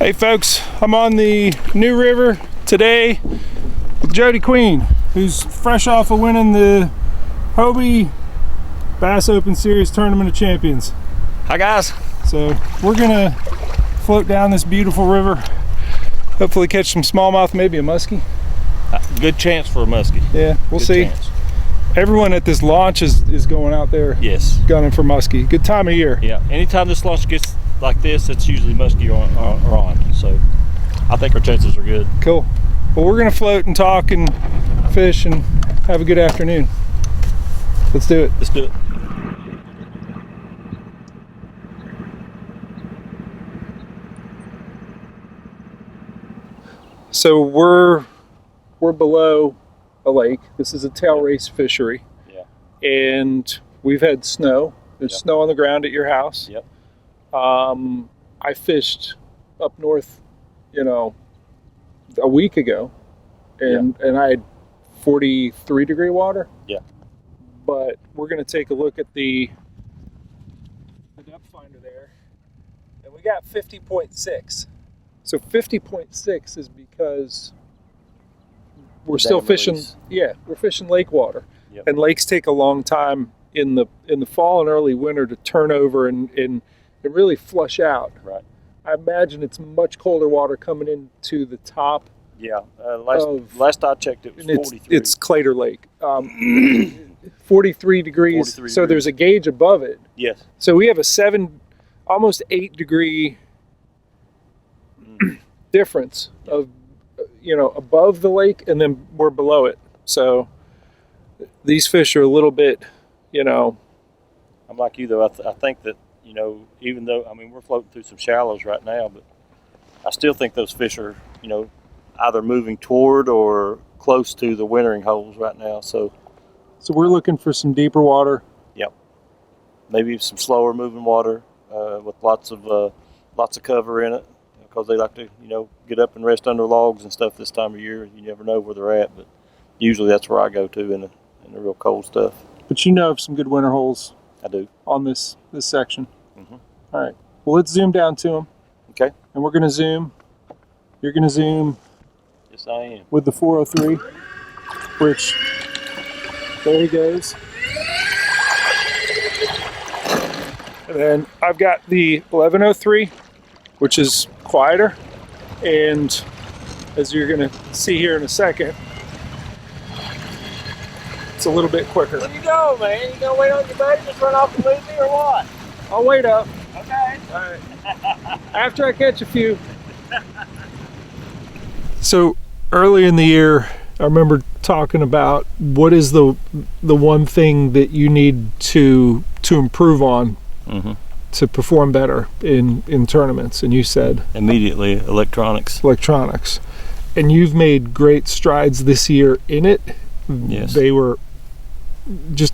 Hey folks, I'm on the New River today with Jody Queen, who's fresh off of winning the Hobie Bass Open Series Tournament of Champions. Hi guys. So we're gonna float down this beautiful river, hopefully catch some smallmouth, maybe a muskie. Good chance for a muskie. Yeah, we'll Good see. Chance. Everyone at this launch is going out there. Yes. Gunning for muskie. Good time of year. Yeah. Anytime this launch gets like this, it's usually muskie on. So I think our chances are good. Cool. Well, we're gonna float and talk and fish and have a good afternoon. Let's do it. Let's do it. So we're below a lake. This is a tail race fishery. Yeah. And we've had snow. There's Yep. snow on the ground at your house. Yep. I fished up north, a week ago, and I had 43-degree water. Yeah. But we're going to take a look at the depth finder there, and we got 50.6. So 50.6 is because we're still fishing. Release. Yeah, we're fishing lake water, Yep. and lakes take a long time in the fall and early winter to turn over and really flush out. Right. I imagine it's much colder water coming into the top. Yeah. Last I checked, it was 43. It's Clater Lake, 43 degrees. 43 so degrees. there's a gauge above it. Yes. So we have a almost 8-degree difference of, above the lake, and then we're below it. So these fish are a little bit, I'm like you though. I think that even though we're floating through some shallows right now, but I still think those fish are either moving toward or close to the wintering holes right now. So we're looking for some deeper water. Yep. Maybe some slower moving water with lots of cover in it, because they like to get up and rest under logs and stuff this time of year. You never know where they're at, but usually that's where I go to in the real cold stuff. But you know of some good winter holes. I do. On this section. Mm-hmm. All right. Well, let's zoom down to them. Okay. And we're going to zoom. You're going to zoom. Yes, I am. With the 403, which, there he goes. And then I've got the 1103, which is quieter. And as you're going to see here in a second, it's a little bit quicker. Where you go, man? You gonna wait on your buddy to run off and leave me or what? I'll wait up. Okay. All right. After I catch a few. So early in the year, I remember talking about what is the one thing that you need to improve on to perform better in tournaments, and you said immediately electronics. And you've made great strides this year in it. Yes. They were just,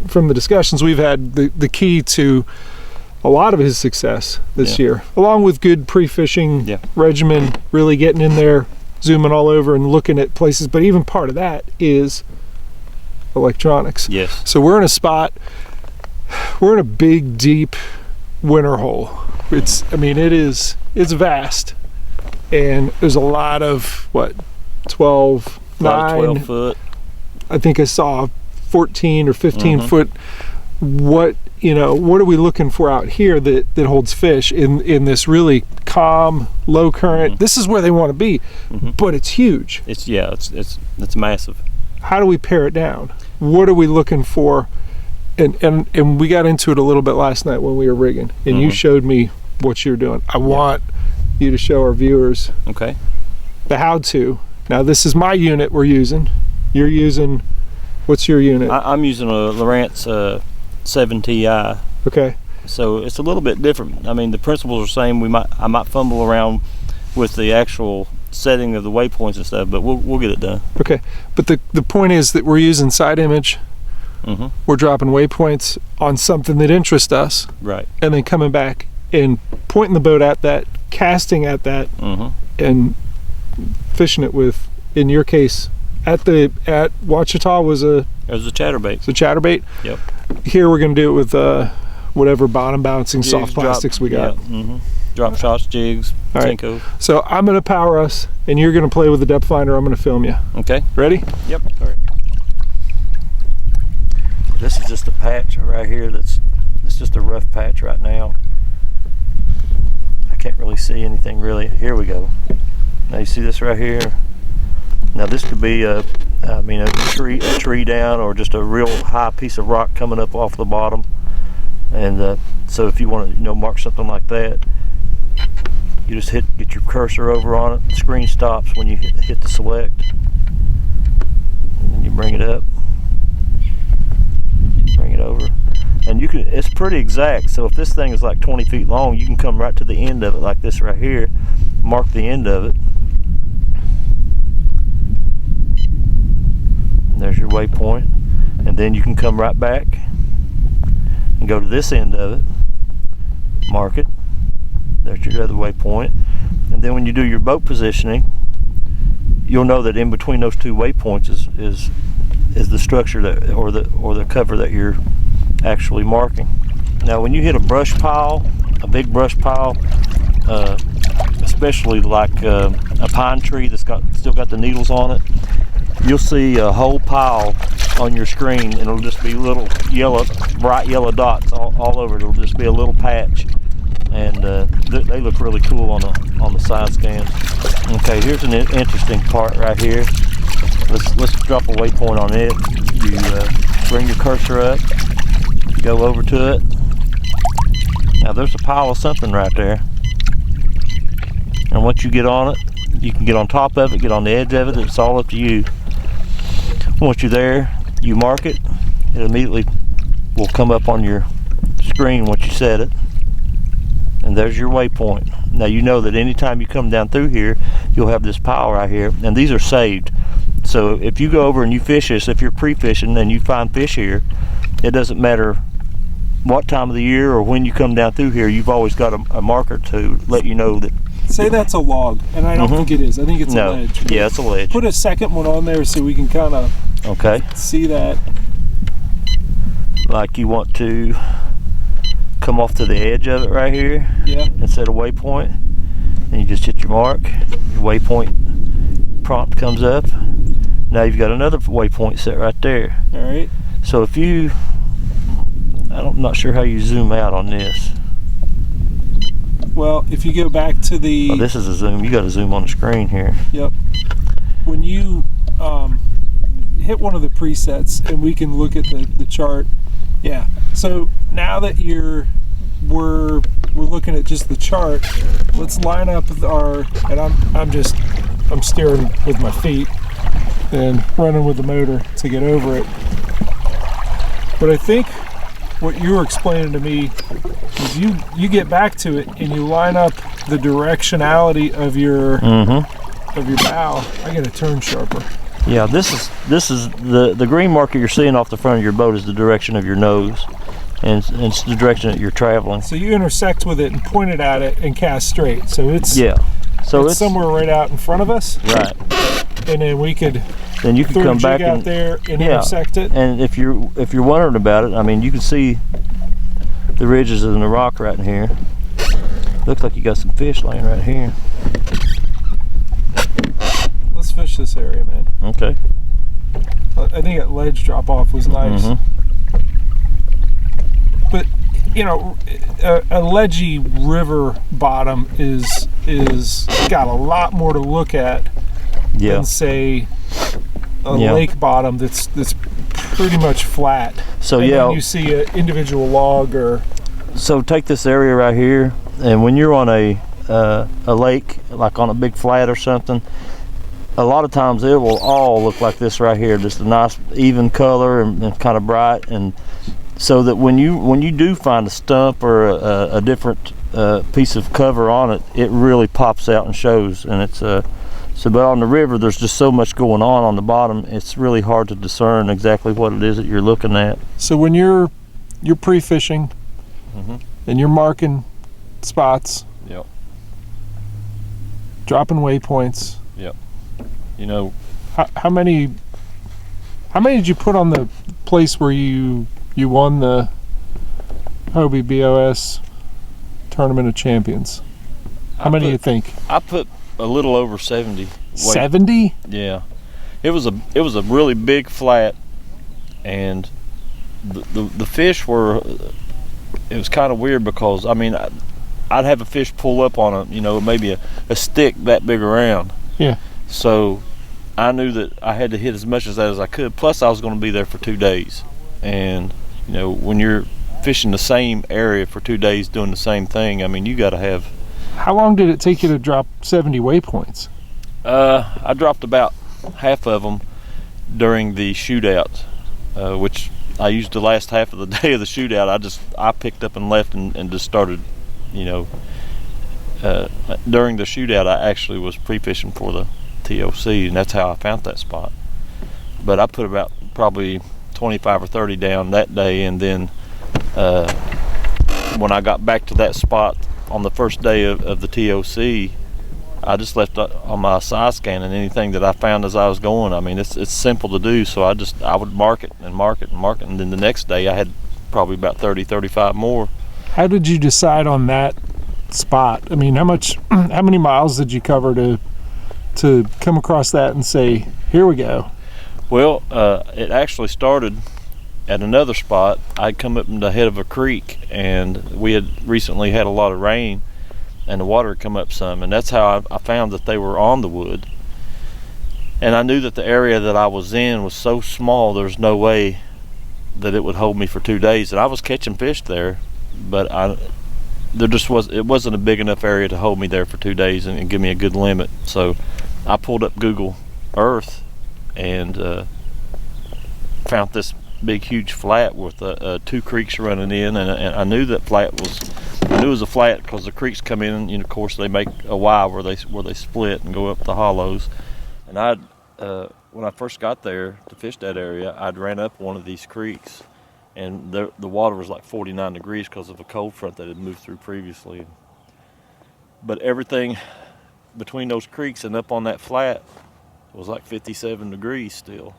from the discussions we've had, the key to a lot of his success this year, along with good pre-fishing regimen, really getting in there, zooming all over and looking at places. But even part of that is electronics. Yes. So we're in a spot, we're in a big, deep winter hole. It's vast, and there's a lot of 12 foot. I think I saw 14 or 15 foot. What are we looking for out here that holds fish in this really calm, low current? This is where they want to be, but it's huge. It's massive. How do we pare it down? What are we looking for? And we got into it a little bit last night when we were rigging, and you showed me what you're doing. I want you to show our viewers the how-to. Now this is my unit we're using. You're using, what's your unit? I'm using a Lowrance 7 Ti. Okay. So it's a little bit different. The principles are same. I might fumble around with the actual setting of the waypoints and stuff, but we'll get it done. Okay. But the point is that we're using side image. We're dropping waypoints on something that interests us. Right. And then coming back and pointing the boat at that, casting at that, and fishing it with, in your case, at Ouachita was a chatterbait. It's a chatterbait. Yep. Here we're going to do it with whatever bottom bouncing soft plastics we got. Yeah. Drop shots, jigs, All right. Tinko. So I'm going to power us, and you're going to play with the depth finder. I'm going to film you. Okay. Ready? Yep. All right. This is just a patch right here. It's just a rough patch right now. I can't really see anything really. Here we go. Now you see this right here. Now this could be a tree down, or just a real high piece of rock coming up off the bottom. And so if you want to mark something like that, you just get your cursor over on it. The screen stops when you hit the select, and then you bring it up, bring it over, and you can. It's pretty exact. So if this thing is like 20 feet long, you can come right to the end of it like this right here, mark the end of it. And there's your waypoint, and then you can come right back and go to this end of it, mark it. There's your other waypoint, and then when you do your boat positioning, you'll know that in between those two waypoints is the structure that or the cover that you're actually marking. Now, when you hit a brush pile, a big brush pile, especially like a pine tree that's still got the needles on it, you'll see a whole pile on your screen, and it'll just be little bright yellow dots all over it. It'll just be a little patch, and they look really cool on the side scan. Okay, here's an interesting part right here. Let's drop a waypoint on it. You bring your cursor up, go over to it. Now there's a pile of something right there, and once you get on it, you can get on top of it, get on the edge of it. It's all up to you. Once you're there, you mark it. It immediately will come up on your screen once you set it, and there's your waypoint. Now you know that anytime you come down through here, you'll have this pile right here, and these are saved. So if you go over and you fish this, if you're pre-fishing and you find fish here, it doesn't matter what time of the year or when you come down through here, you've always got a marker to let you know that. Say that's a log, and I don't think it is. I think it's a ledge. Yeah, it's a ledge. Put a second one on there so we can kind of see that. Like you want to come off to the edge of it right here. Yeah. And set a waypoint. And you just hit your mark. Your waypoint prompt comes up. Now you've got another waypoint set right there. All right. So if you, I'm not sure how you zoom out on this. Well, if you go back to the... Oh, this is a zoom. You got to zoom on the screen here. Yep. When you hit one of the presets, and we can look at the chart. Yeah. So now that we're looking at just the chart, let's line up our... And I'm steering with my feet and running with the motor to get over it. But I think what you were explaining to me is you get back to it and you line up the directionality of your bow. I got to turn sharper. Yeah, this is the green marker you're seeing off the front of your boat is the direction of your nose, and it's the direction that you're traveling. So you intersect with it and point it at it and cast straight. So it's it's somewhere right out in front of us. Right. And then we could. Then you can come back out there and intersect it. And if you're wondering about it, I mean, you can see the ridges in the rock right in here. Looks like you got some fish laying right here. Let's fish this area, man. Okay. I think that ledge drop off was nice. But a ledgy river bottom is got a lot more to look at than say a lake bottom that's pretty much flat. So and you see an individual log or. So take this area right here, and when you're on a lake, like on a big flat or something, a lot of times it will all look like this right here, just a nice even color and kind of bright, and so that when you do find a stump or a different piece of cover on it, it really pops out and shows. And it's but on the river, there's just so much going on the bottom, it's really hard to discern exactly what it is that you're looking at. So when you're pre-fishing and you're marking spots, dropping waypoints, how many did you put on the place where you won the Hobie BOS Tournament of Champions? How many do you think? I put a little over 70. 70? Yeah. It was a really big flat, and the fish were, it was kind of weird because, I mean, I'd have a fish pull up on maybe a stick that big around. Yeah. So I knew that I had to hit as much of that as I could. Plus I was going to be there for 2 days. And, when you're fishing the same area for 2 days doing the same thing, I mean, you got to have. How long did it take you to drop 70 waypoints? I dropped about half of them during the shootout, which I used the last half of the day of the shootout. I picked up and left and just started, during the shootout I actually was pre-fishing for the TOC, and that's how I found that spot. But I put about probably 25 or 30 down that day, and then when I got back to that spot on the first day of the TOC, I just left on my side scan, and anything that I found as I was going, I mean, it's simple to do, so I would mark it, and then the next day I had probably about 30, 35 more. How did you decide on that spot? I mean, how many miles did you cover to come across that and say, here we go? Well, it actually started at another spot. I'd come up in the head of a creek, and we had recently had a lot of rain, and the water had come up some, and that's how I found that they were on the wood. And I knew that the area that I was in was so small, there's no way that it would hold me for 2 days. And I was catching fish there, but it wasn't a big enough area to hold me there for 2 days and give me a good limit. So I pulled up Google Earth and found this big huge flat with 2 creeks running in, and I knew that it was a flat because the creeks come in, and of course they make a Y where they split and go up the hollows. And when I first got there to fish that area, I'd ran up one of these creeks, and the water was like 49 degrees because of a cold front that had moved through previously. But everything between those creeks and up on that flat was like 57 degrees still.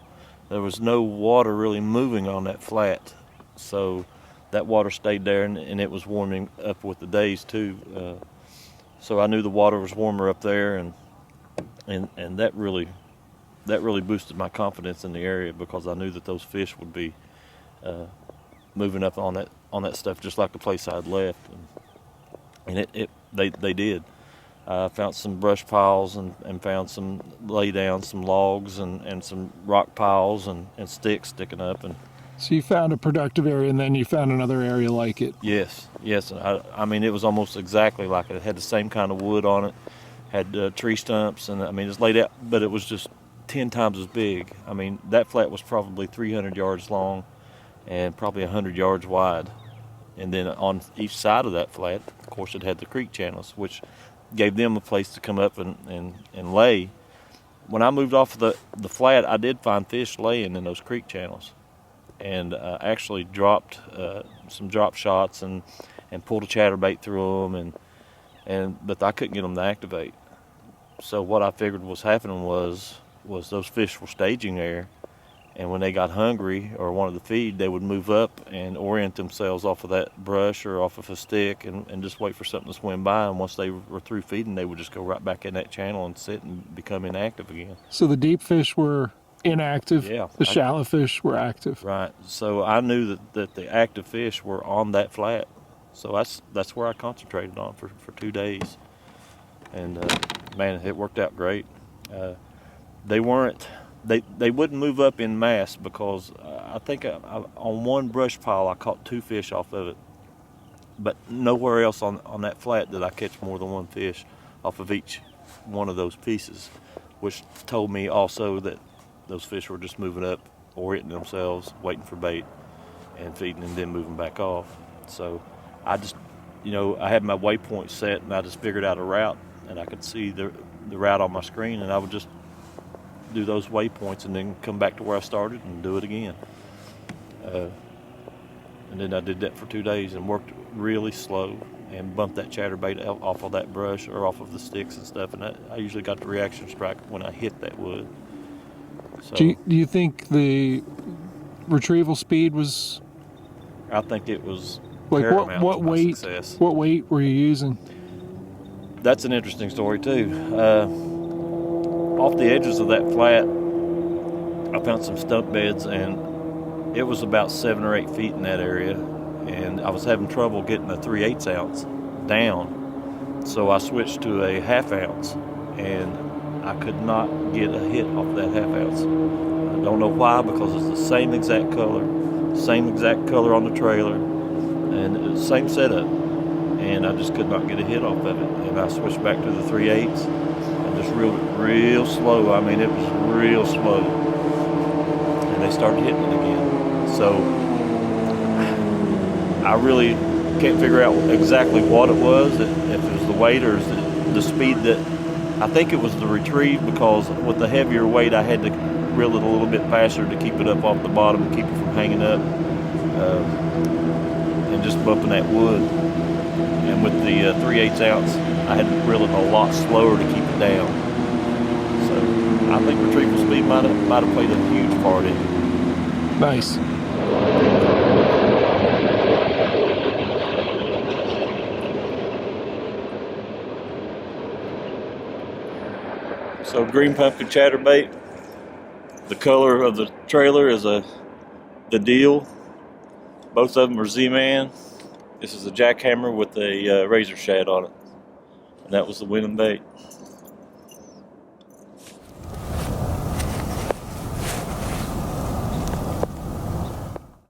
There was no water really moving on that flat, so that water stayed there, and it was warming up with the days too. So I knew the water was warmer up there, and that really boosted my confidence in the area, because I knew that those fish would be moving up on that stuff just like the place I had left, and they did. I found some brush piles and found some lay down, some logs and some rock piles and sticks sticking up. And so you found a productive area, and then you found another area like it. Yes. I mean, it was almost exactly like it. It had the same kind of wood on it, had tree stumps, and I mean, it's laid out, but it was just 10 times as big. I mean, that flat was probably 300 yards long and probably 100 yards wide. And then on each side of that flat, of course, it had the creek channels, which gave them a place to come up and lay. When I moved off of the flat, I did find fish laying in those creek channels, and actually dropped some drop shots and pulled a chatterbait through them, but I couldn't get them to activate. So what I figured was happening was those fish were staging there, and when they got hungry or wanted to feed, they would move up and orient themselves off of that brush or off of a stick and just wait for something to swim by. And once they were through feeding, they would just go right back in that channel and sit and become inactive again. So the deep fish were inactive. Yeah. The shallow fish were active. Right. So I knew that the active fish were on that flat. So that's where I concentrated on for 2 days. And man, it worked out great. They wouldn't move up in mass, because I think on one brush pile I caught 2 fish off of it, but nowhere else on that flat did I catch more than 1 fish off of each one of those pieces, which told me also that those fish were just moving up, orienting themselves, waiting for bait and feeding, and then moving back off. So I just, I had my waypoint set, and I just figured out a route, and I could see the route on my screen, and I would just do those waypoints and then come back to where I started and do it again. And then I did that for 2 days and worked really slow and bumped that chatterbait off of that brush or off of the sticks and stuff, and I usually got the reaction strike when I hit that wood. So Do you think the retrieval speed was? I think it was Like paramount what to my weight? success. What weight were you using? That's an interesting story too. Off the edges of that flat, I found some stump beds, and it was about 7 or 8 feet in that area, and I was having trouble getting a 3/8 ounce down, so I switched to a 1/2 ounce, and I could not get a hit off that 1/2 ounce. I don't know why, because it's the same exact color on the trailer, and it's the same setup, and I just could not get a hit off of it. And I switched back to the 3/8 and just reeled it real slow. I mean, it was real slow, and they started hitting it again. So I really can't figure out exactly what it was, if it was the weight or the speed that. I think it was the retrieve, because with the heavier weight I had to reel it a little bit faster to keep it up off the bottom and keep it from hanging up and just bumping that wood. And with the 3/8 ounce, I had to reel it a lot slower to keep it down. So I think retrieval speed might have played a huge part in it. Nice. So green pumpkin chatterbait. The color of the trailer is the deal. Both of them are Z-Man. This is a Jackhammer with a razor shad on it. And that was the winning bait.